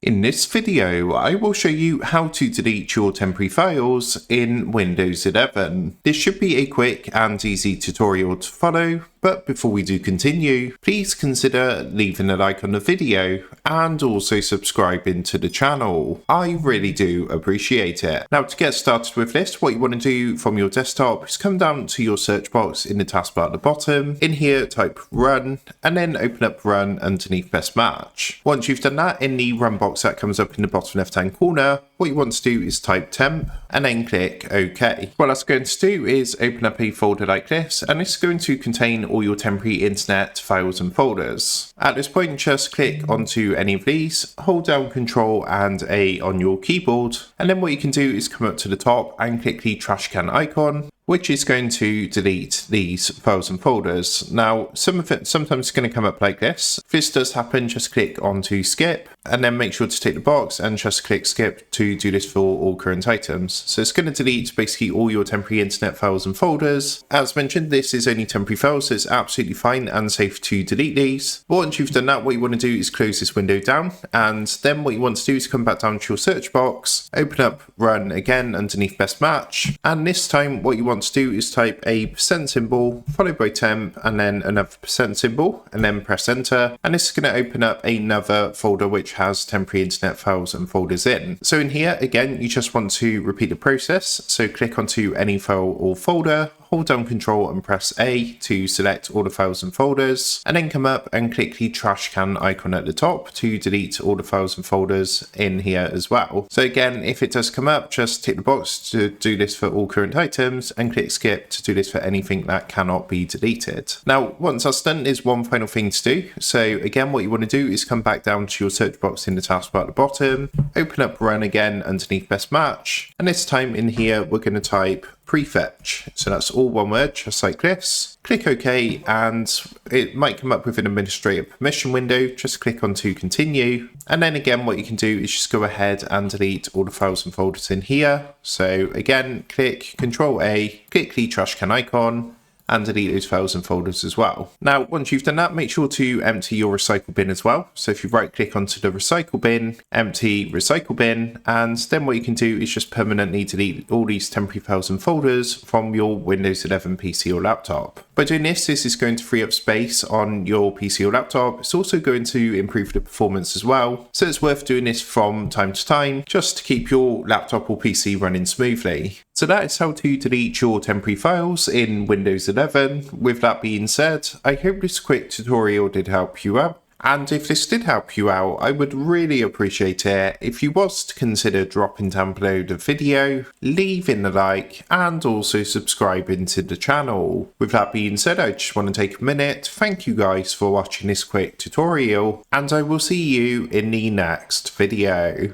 In this video, I will show you how to delete your temporary files in Windows 11. This should be a quick and easy tutorial to follow, but before we do continue, please consider leaving a like on the video and also subscribing to the channel. I really do appreciate it. Now, to get started with this, what you want to do from your desktop is come down to your search box in the taskbar at the bottom. In here, type run and then open up run underneath best match. Once you've done that, in the run box that comes up in the bottom left hand corner, what you want to do is type temp and then click OK. What that's going to do is open up a folder like this, and it's going to contain all your temporary internet files and folders. At this point, just click onto any of these, hold down Ctrl and A on your keyboard, and then what you can do is come up to the top and click the trash can icon, which is going to delete these files and folders. Now, some of it sometimes is going to come up like this. If this does happen, just click onto skip and then make sure to tick the box and just click skip to do this for all current items. So it's going to delete basically all your temporary internet files and folders. As mentioned, this is only temporary files, so it's absolutely fine and safe to delete these. But once you've done that, what you want to do is close this window down, and then what you want to do is come back down to your search box, open up run again underneath best match, and this time what you want to do is type a % symbol followed by temp and then another % symbol and then press enter, and this is going to open up another folder which has temporary internet files and folders in. So in here again, you just want to repeat the process, so click onto any file or folder, hold down Ctrl and press A to select all the files and folders, and then come up and click the trash can icon at the top to delete all the files and folders in here as well. So again, if it does come up, just tick the box to do this for all current items and click skip to do this for anything that cannot be deleted. Now, once that's done, there's one final thing to do. So again, what you want to do is come back down to your search box in the taskbar at the bottom, open up run again underneath best match, and this time in here, we're going to type prefetch. So that's all one word, just like this. Click OK, and it might come up with an administrator permission window. Just click onto continue. And then again, what you can do is just go ahead and delete all the files and folders in here. So again, click Ctrl A, click the trash can icon, and delete those files and folders as well. Now, once you've done that, make sure to empty your recycle bin as well. So if you right click onto the recycle bin, empty recycle bin, and then what you can do is just permanently delete all these temporary files and folders from your Windows 11 PC or laptop. By doing this, this is going to free up space on your PC or laptop. It's also going to improve the performance as well. So it's worth doing this from time to time, just to keep your laptop or PC running smoothly. So that is how to delete your temporary files in Windows 11. With that being said, I hope this quick tutorial did help you out. And if this did help you out, I would really appreciate it if you was to consider dropping down below the video, leaving a like, and also subscribing to the channel. With that being said, I just want to take a minute to thank you guys for watching this quick tutorial, and I will see you in the next video.